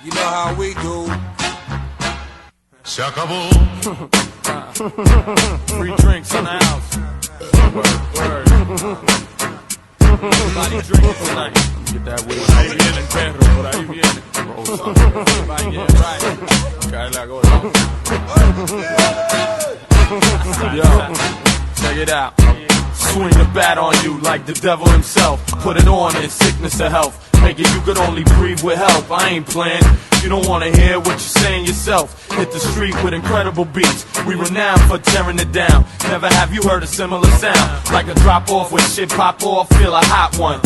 You know how we do. Se acabó. Free drinks in the house. Word. Everybody drinking tonight. Get that weed. Por ahí viene el perro, por ahí viene. Everybody get right. Cae la gorda. Yo, check it out. Swing the bat on you like the devil himself. Put it on in sickness or health. Make it you could only breathe with help. I ain't playing. You don't wanna hear what you're saying yourself. Hit the street with incredible beats. We renowned for tearing it down. Never have you heard a similar sound. Like a drop off when shit pop off. Feel a hot one.